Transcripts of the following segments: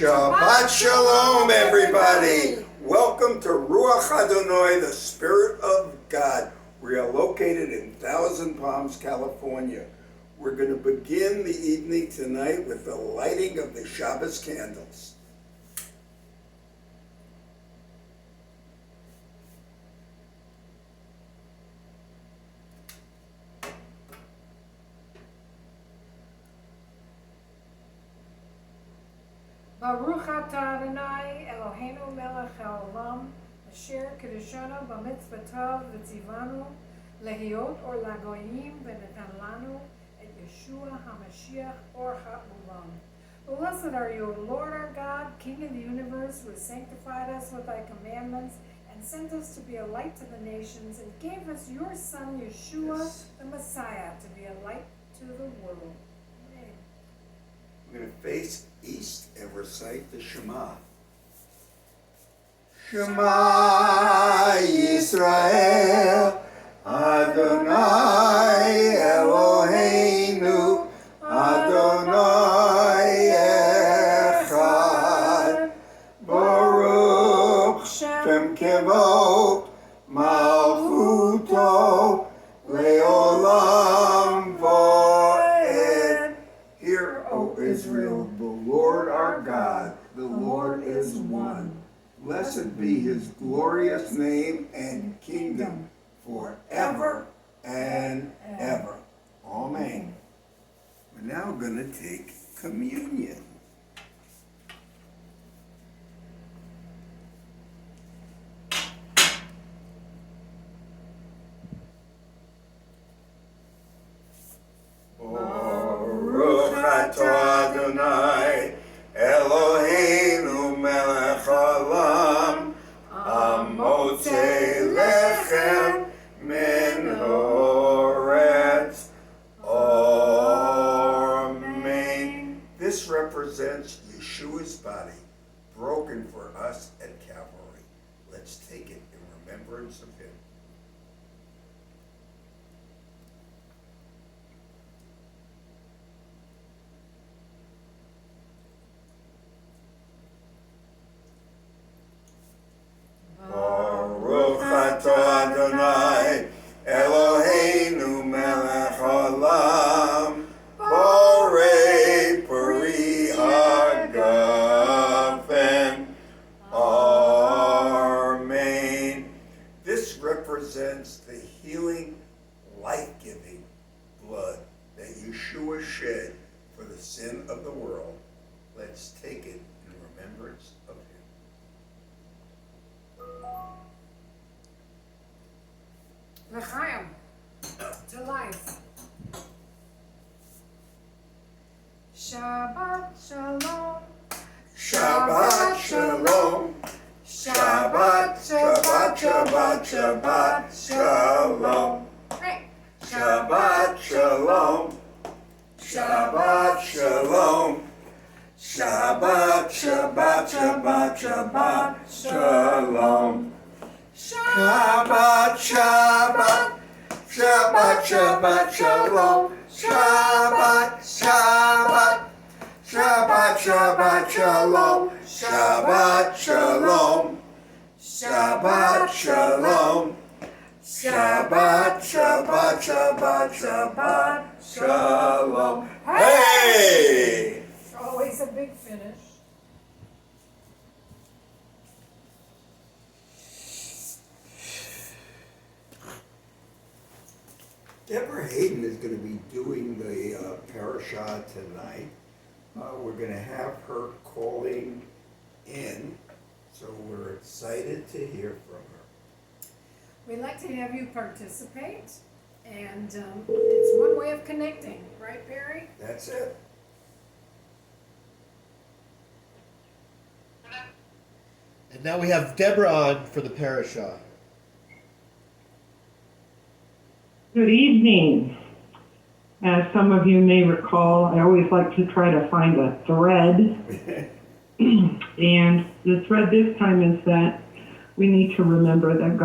Shabbat Shalom, everybody. Welcome to Ruach Adonai, the Spirit of God. We are located in Thousand Palms, California. We're going to begin the evening tonight with the lighting of the Shabbos candles. Baruch atah Adonai Eloheinu melech haolam asher kiddushanu b'mitzvotav v'tzivanu lehiot or lagoyim v'netan lanu et Yeshua HaMashiach or ha'olam. Blessed are you, Lord our God, King of the universe, who has sanctified us with thy commandments and sent us to be a light to the nations and gave us your Son Yeshua, the Messiah, to be a light to the world. Amen. We're going to face east and recite the Shema. Shema Yisrael, Adonai Eloheinu, Adonai Echad, Baruch Shem Kevod, Malchuto, Leolam Voed. Hear, O Israel, the Lord our God, the Lord is one. Blessed be his glorious name and kingdom forever and ever. Amen. We're now going to take communion. Baruch atah Adonai Eloheinu melech haolam hamotzei lechem min haaretz. Amen. This represents Yeshua's body broken for us at Calvary. Let's take it in remembrance of him. Baruch atah Adonai Eloheinu melech haolam borei peri hagafen. Amen. This represents the healing, life-giving blood that Yeshua shed for the sin of the world. Let's take it in remembrance of him. L'chaim, to life. Shabbat Shalom. Shabbat Shalom. Shabbat, Shabbat, Shabbat, Shabbat, Shalom. Hey. Shabbat Shalom. Shabbat Shalom. Shabbat, Shabbat, Shabbat, Shabbat, Shalom. Shabbat, Shabbat, Shabbat, Shabbat, Shalom. Shabbat, Shabbat, Shabbat, Shabbat, Shalom. Shabbat, Shalom. Shabbat, Shalom. Shabbat, Shabbat, Shabbat, Shabbat, Shalom. Hey! Always a big finish. Deborah Hayden is going to be doing the Paraschat tonight. We're going to have her calling in, so we're excited to hear from her. We'd like to have you participate, and it's one way of connecting, right, Barry? That's it. And now we have Deborah on for the Paraschat. Good evening. As some of you may recall, I always like to try to find a thread. And the thread this time is that we need to remember that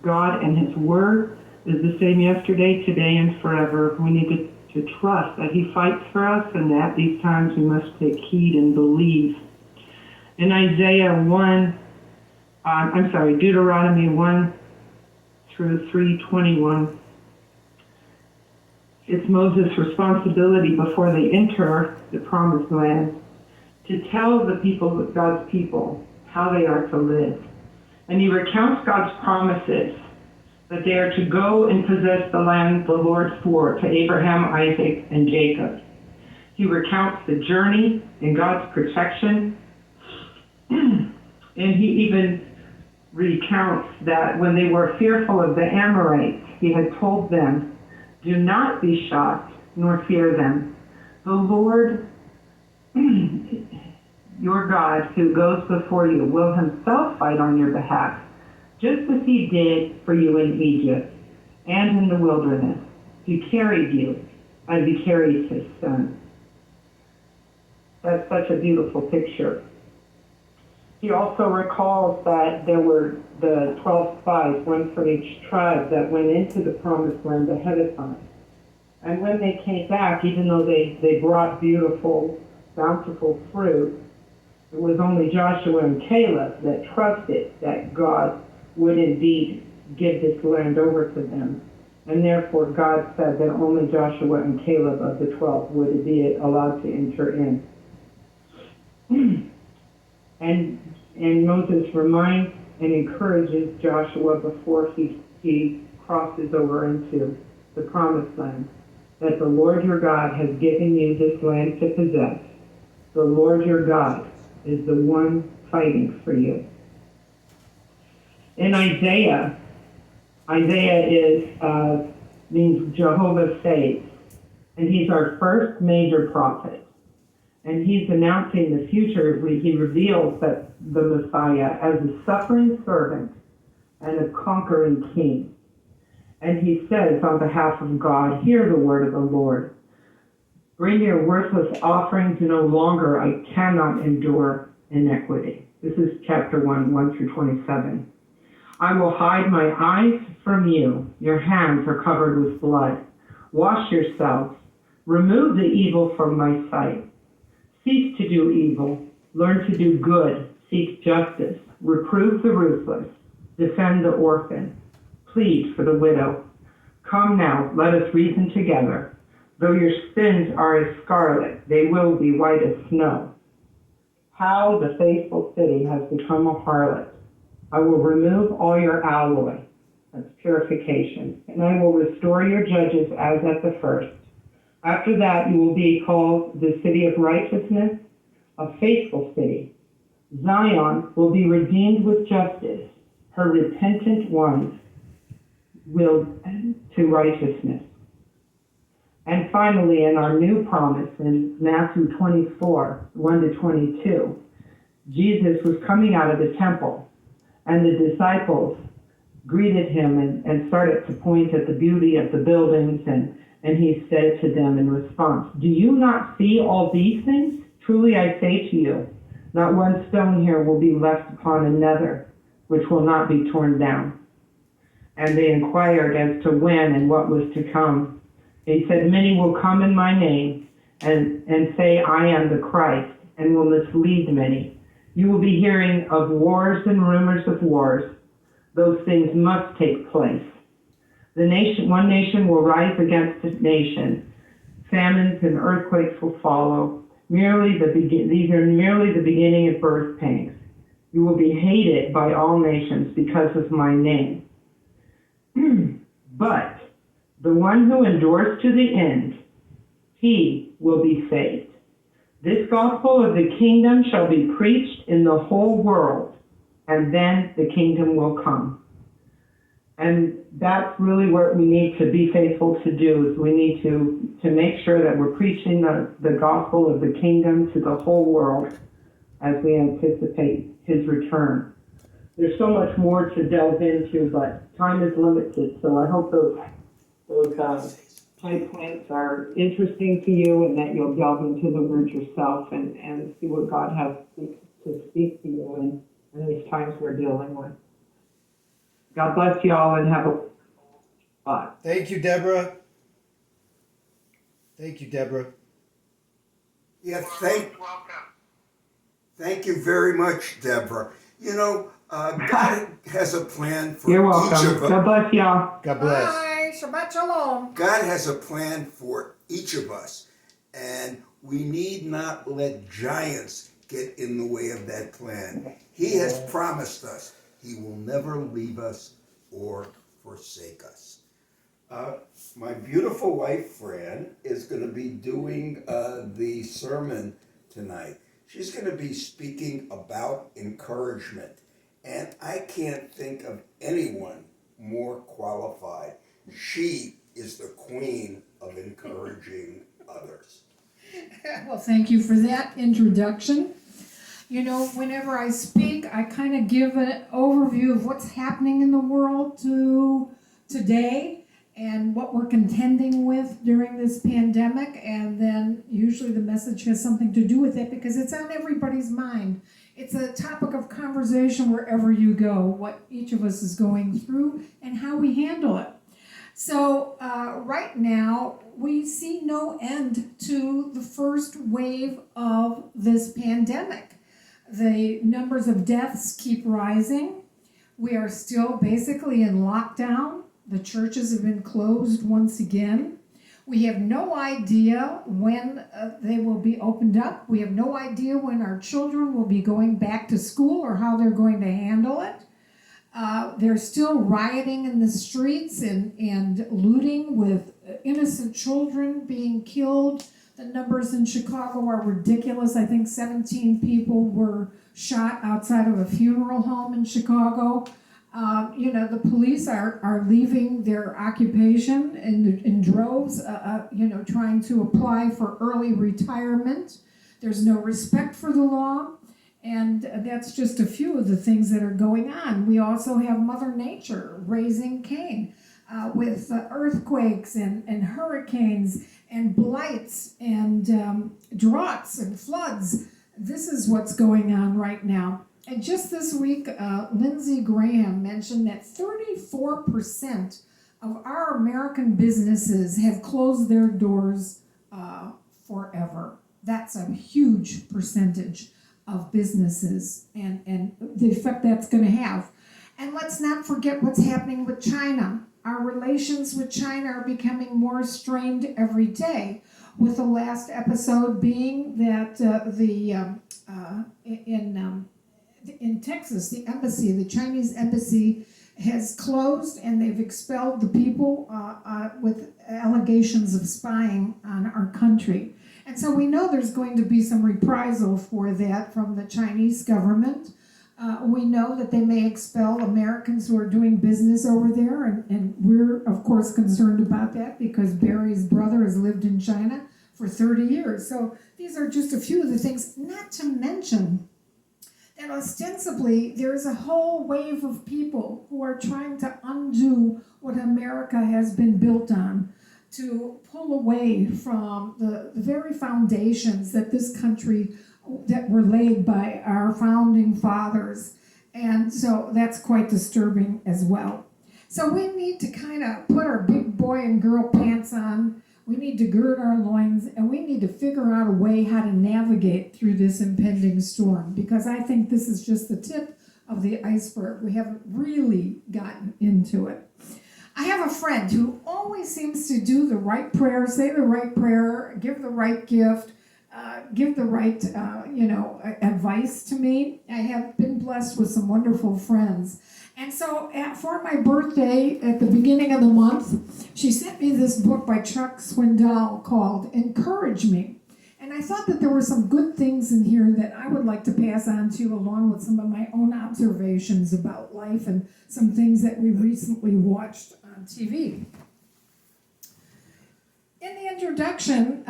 God and his word is the same yesterday, today, and forever. We need to trust that he fights for us and that these times we must take heed and believe. In Deuteronomy 1 through 3:21, it's Moses' responsibility before they enter the promised land to tell the people, God's people, how they are to live. And he recounts God's promises that they are to go and possess the land the Lord swore to Abraham, Isaac, and Jacob. He recounts the journey and God's protection. And he even recounts that when they were fearful of the Amorites, he had told them, "Do not be shocked, nor fear them. The Lord, your God, who goes before you, will himself fight on your behalf, just as he did for you in Egypt and in the wilderness. He carried you as he carries his son." That's such a beautiful picture. He also recalls that there were the 12 spies, one from each tribe, that went into the promised land ahead of time. And when they came back, even though they brought beautiful, bountiful fruit, it was only Joshua and Caleb that trusted that God would indeed give this land over to them. And therefore God said that only Joshua and Caleb of the 12 would be allowed to enter in. And Moses reminds and encourages Joshua before he crosses over into the promised land that the Lord your God has given you this land to possess. The Lord your God is the one fighting for you. In Isaiah means Jehovah saves, and he's our first major prophet. And he's announcing the future. He reveals that the Messiah as a suffering servant and a conquering king. And he says on behalf of God, "Hear the word of the Lord. Bring your worthless offerings no longer. I cannot endure iniquity." This is chapter 1 through 27. "I will hide my eyes from you. Your hands are covered with blood. Wash yourselves. Remove the evil from my sight. Cease to do evil. Learn to do good. Seek justice. Reprove the ruthless. Defend the orphan. Plead for the widow. Come now, let us reason together. Though your sins are as scarlet, they will be white as snow. How the faithful city has become a harlot. I will remove all your alloy," that's purification, "and I will restore your judges as at the first. After that you will be called the city of righteousness, a faithful city. Zion will be redeemed with justice. Her repentant ones will to righteousness." And finally, in our new promise in Matthew 24, 1 to 22, Jesus was coming out of the temple, and the disciples greeted him and started to point at the beauty of the buildings, and he said to them in response, "Do you not see all these things? Truly I say to you, not one stone here will be left upon another, which will not be torn down." And they inquired as to when and what was to come. He said, "Many will come in my name and say, 'I am the Christ,' and will mislead many. You will be hearing of wars and rumors of wars. Those things must take place. One nation will rise against a nation. Famines and earthquakes will follow. These are merely the beginning of birth pangs. You will be hated by all nations because of my name. But the one who endures to the end, he will be saved. This gospel of the kingdom shall be preached in the whole world, and then the kingdom will come." And that's really what we need to be faithful to do, is we need to make sure that we're preaching the gospel of the kingdom to the whole world as we anticipate his return. There's so much more to delve into, but time is limited, so I hope those high points are interesting to you, and that you'll delve into the word yourself and see what God has to speak to you in these times we're dealing with. God bless you all, and have a lot. Thank you, Deborah. Thank you, Deborah. Yeah, Thank you very much, Deborah. You know, God has a plan for You're each welcome. of us. God bless y'all. God bless. Bye. Shabbat shalom. God has a plan for each of us, and we need not let giants get in the way of that plan. He has promised us He will never leave us or forsake us. My beautiful wife, Fran, is going to be doing the sermon tonight. She's going to be speaking about encouragement, and I can't think of anyone more qualified. She is the queen of encouraging others. Well, thank you for that introduction. You know, whenever I speak, I kind of give an overview of what's happening in the world today and what we're contending with during this pandemic, and then usually the message has something to do with it because it's on everybody's mind. It's a topic of conversation wherever you go, what each of us is going through and how we handle it. So right now, we see no end to the first wave of this pandemic. The numbers of deaths keep rising. We are still basically in lockdown. The churches have been closed once again. We have no idea when they will be opened up. We have no idea when our children will be going back to school or how they're going to handle it. There's still rioting in the streets and looting with innocent children being killed. The numbers in Chicago are ridiculous. I think 17 people were shot outside of a funeral home in Chicago. The police are leaving their occupation in droves, trying to apply for early retirement. There's no respect for the law. And that's just a few of the things that are going on. We also have Mother Nature raising Cain with earthquakes and hurricanes and blights and droughts and floods. This is what's going on right now. And just this week, Lindsey Graham mentioned that 34% of our American businesses have closed their doors forever. That's a huge percentage of businesses and the effect that's going to have. And let's not forget what's happening with China. Our relations with China are becoming more strained every day, with the last episode being that in Texas, the Chinese embassy has closed and they've expelled the people with allegations of spying on our country. And so we know there's going to be some reprisal for that from the Chinese government. We know that they may expel Americans who are doing business over there, and we're, of course, concerned about that because Barry's brother has lived in China for 30 years. So these are just a few of the things, not to mention that ostensibly there's a whole wave of people who are trying to undo what America has been built on, to pull away from the very foundations that this country, that were laid by our founding fathers. And so that's quite disturbing as well. So we need to kind of put our big boy and girl pants on. We need to gird our loins, and we need to figure out a way how to navigate through this impending storm, because I think this is just the tip of the iceberg. We haven't really gotten into it. I have a friend who always seems to do the right prayer, say the right prayer, give the right gift, give the right, advice to me. I have been blessed with some wonderful friends. And so for my birthday at the beginning of the month, she sent me this book by Chuck Swindoll called Encourage Me. And I thought that there were some good things in here that I would like to pass on to you, along with some of my own observations about life and some things that we recently watched on TV. In the introduction,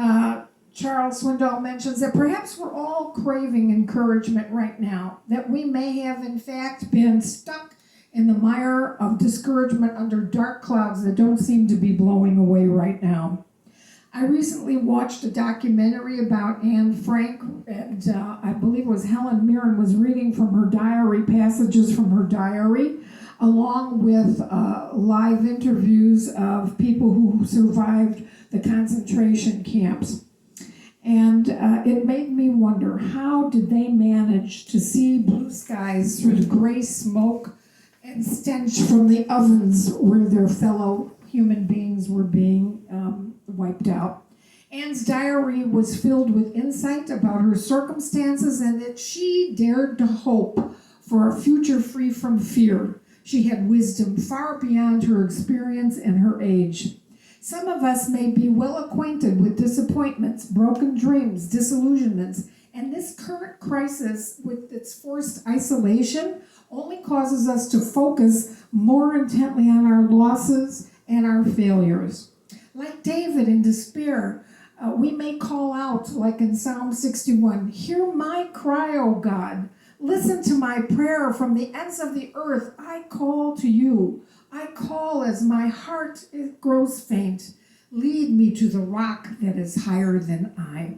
Charles Swindoll mentions that perhaps we're all craving encouragement right now, that we may have in fact been stuck in the mire of discouragement under dark clouds that don't seem to be blowing away right now. I recently watched a documentary about Anne Frank, and I believe it was Helen Mirren was reading from her diary, passages from her diary, along with live interviews of people who survived the concentration camps. And it made me wonder, how did they manage to see blue skies through the gray smoke and stench from the ovens where their fellow human beings were being wiped out? Anne's diary was filled with insight about her circumstances and that she dared to hope for a future free from fear. She had wisdom far beyond her experience and her age. Some of us may be well acquainted with disappointments, broken dreams, disillusionments, and this current crisis with its forced isolation only causes us to focus more intently on our losses and our failures. Like David in despair, we may call out, like in Psalm 61, "Hear my cry, O God. Listen to my prayer from the ends of the earth. I call to you. I call as my heart grows faint. Lead me to the rock that is higher than I."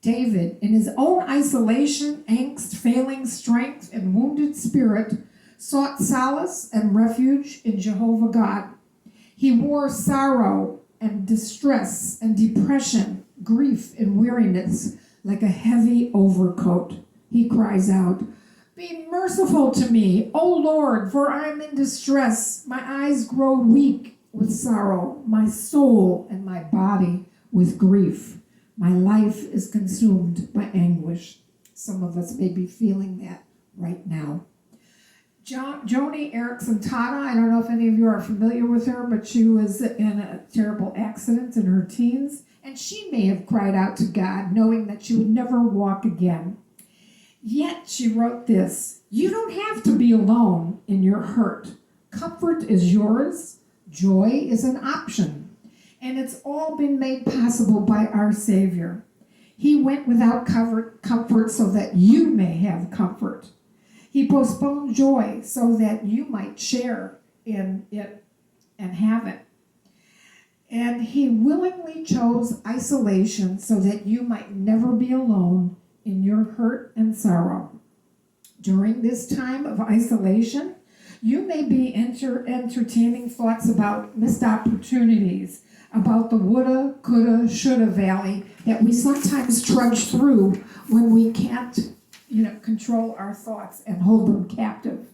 David, in his own isolation, angst, failing strength, and wounded spirit, sought solace and refuge in Jehovah God. He wore sorrow and distress and depression, grief and weariness like a heavy overcoat. He cries out, "Be merciful to me, O Lord, for I am in distress. My eyes grow weak with sorrow, my soul and my body with grief. My life is consumed by anguish." Some of us may be feeling that right now. Joni Eareckson Tada, I don't know if any of you are familiar with her, but she was in a terrible accident in her teens, and she may have cried out to God, knowing that she would never walk again. Yet she wrote this: "You don't have to be alone in your hurt. Comfort is yours. Joy is an option. And it's all been made possible by our Savior. He went without comfort so that you may have comfort. He postponed joy so that you might share in it and have it. And he willingly chose isolation so that you might never be alone in your hurt and sorrow. During this time of isolation, you may be entertaining thoughts about missed opportunities, about the woulda, coulda, shoulda valley that we sometimes trudge through when we can't, control our thoughts and hold them captive.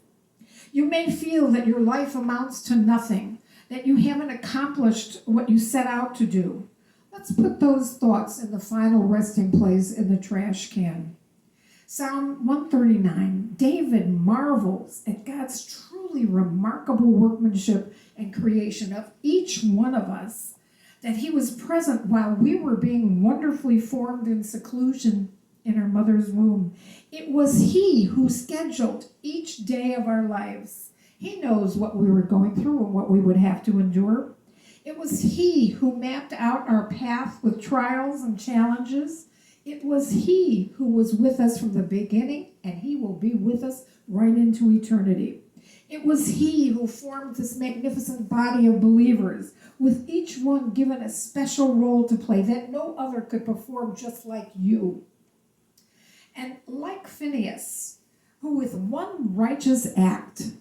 You may feel that your life amounts to nothing, that you haven't accomplished what you set out to do. Let's put those thoughts in the final resting place in the trash can. Psalm 139, David marvels at God's truly remarkable workmanship and creation of each one of us, that he was present while we were being wonderfully formed in seclusion in our mother's womb. It was he who scheduled each day of our lives. He knows what we were going through and what we would have to endure. It was he who mapped out our path with trials and challenges. It was he who was with us from the beginning, and he will be with us right into eternity. It was he who formed this magnificent body of believers, with each one given a special role to play that no other could perform just like you. And like Phineas, who with one righteous act,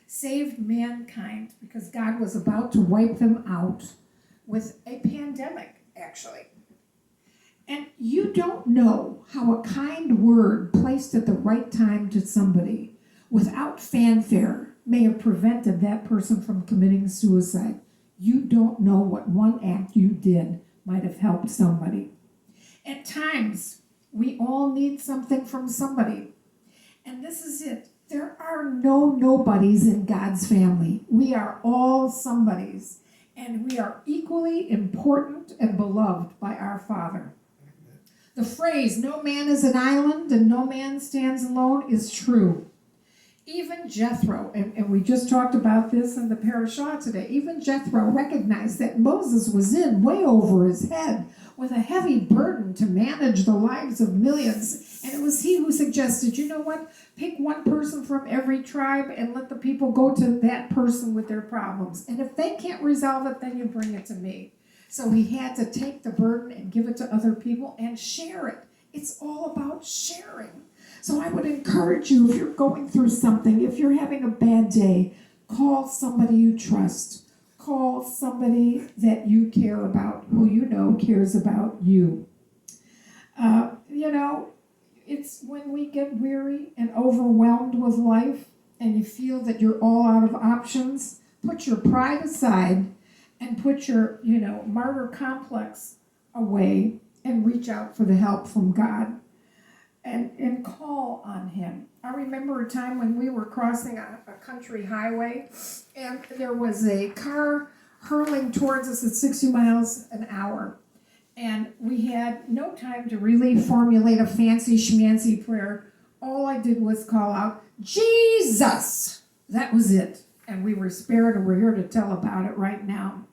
saved mankind because God was about to wipe them out with a pandemic, actually. And you don't know how a kind word placed at the right time to somebody without fanfare may have prevented that person from committing suicide. You don't know what one act you did might have helped somebody. At times, we all need something from somebody. And this is it. There are no nobodies in God's family. We are all somebodies. And we are equally important and beloved by our Father. The phrase, "no man is an island and no man stands alone," is true. Even Jethro, and we just talked about this in the Paraschat today, even Jethro recognized that Moses was in way over his head with a heavy burden to manage the lives of millions. And it was he who suggested, you know what, pick one person from every tribe and let the people go to that person with their problems. And if they can't resolve it, then you bring it to me. So he had to take the burden and give it to other people and share it. It's all about sharing. So I would encourage you, if you're going through something, if you're having a bad day, call somebody you trust. call somebody that you care about, who you know cares about you. It's when we get weary and overwhelmed with life and you feel that you're all out of options, put your pride aside and put your, martyr complex away and reach out for the help from God and call on him. I remember a time when we were crossing a country highway and there was a car hurling towards us at 60 miles an hour. And we had no time to really formulate a fancy schmancy prayer. All I did was call out, Jesus! That was it. And we were spared and we're here to tell about it right now.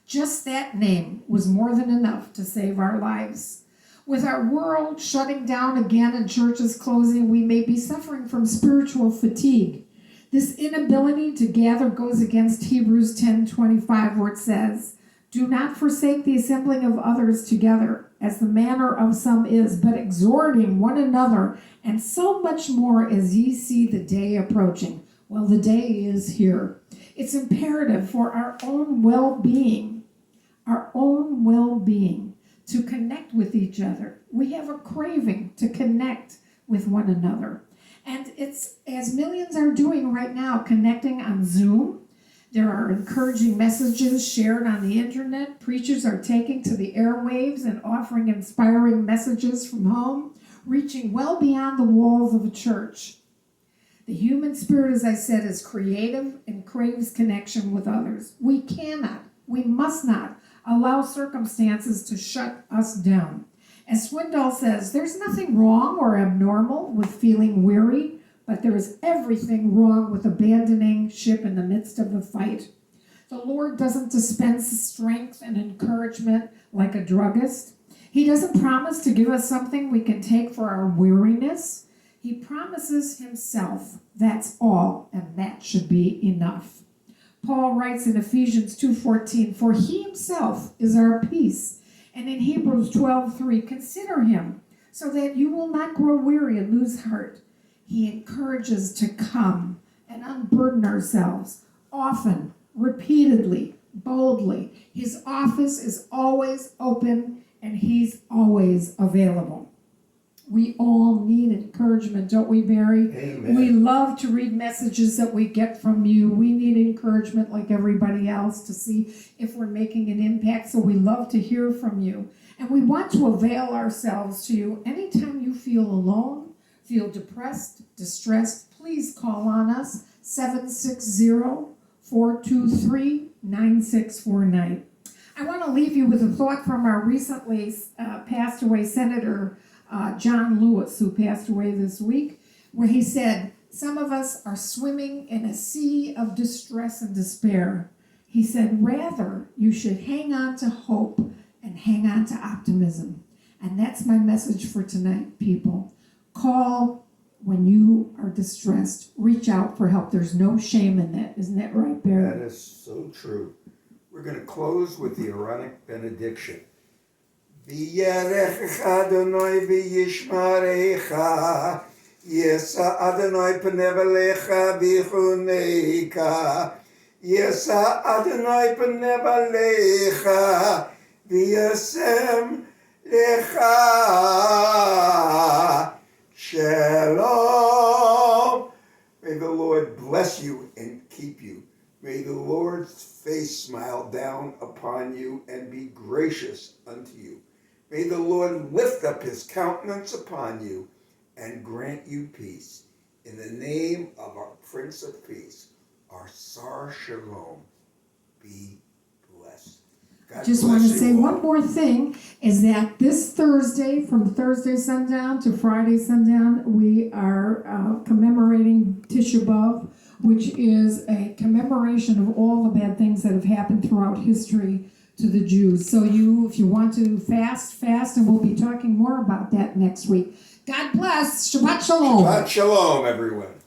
Just that name was more than enough to save our lives. With our world shutting down again and churches closing, we may be suffering from spiritual fatigue. This inability to gather goes against Hebrews 10:25, where it says, do not forsake the assembling of others together, as the manner of some is, but exhorting one another, and so much more as ye see the day approaching. Well, the day is here. It's imperative for our own well-being, to connect with each other. We have a craving to connect with one another. And it's, as millions are doing right now, connecting on Zoom. There are encouraging messages shared on the internet. Preachers are taking to the airwaves and offering inspiring messages from home, reaching well beyond the walls of a church. The human spirit, as I said, is creative and craves connection with others. We must not allow circumstances to shut us down. As Swindoll says, there's nothing wrong or abnormal with feeling weary, but there is everything wrong with abandoning ship in the midst of the fight. The Lord doesn't dispense strength and encouragement like a druggist. He doesn't promise to give us something we can take for our weariness. He promises himself. That's all, and that should be enough. Paul writes in Ephesians 2:14, for he himself is our peace. And in Hebrews 12:3, consider him so that you will not grow weary and lose heart. He encourages to come and unburden ourselves, often, repeatedly, boldly. His office is always open and he's always available. We all need encouragement, don't we, Barry? Amen. We love to read messages that we get from you. We need encouragement like everybody else to see if we're making an impact, so we love to hear from you. And we want to avail ourselves to you. Anytime you feel alone, feel depressed, distressed, please call on us, 760-423-9649. I want to leave you with a thought from our recently passed away Senator John Lewis, who passed away this week, where he said, some of us are swimming in a sea of distress and despair. He said, rather, you should hang on to hope and hang on to optimism. And that's my message for tonight, people. Call when you are distressed. Reach out for help. There's no shame in that. Isn't that right, Barry? That is so true. We're going to close with the Aaronic benediction. V'yerechecha Adonai v'yishmarecha, Yesa Adonai pnev alecha v'chuneka, Yesa Adonai pnev alecha v'yasem lecha. Shalom. May the Lord bless you and keep you. May the Lord's face smile down upon you and be gracious unto you. May the Lord lift up his countenance upon you and grant you peace. In the name of our Prince of Peace, our Sar Shalom, be blessed. God Just bless want to you say all. one more thing, is that this Thursday, from Thursday sundown to Friday sundown, we are commemorating Tisha B'Av, which is a commemoration of all the bad things that have happened throughout history to the Jews. So if you want to fast, and we'll be talking more about that next week. God bless. Shabbat Shalom. Shabbat Shalom, everyone.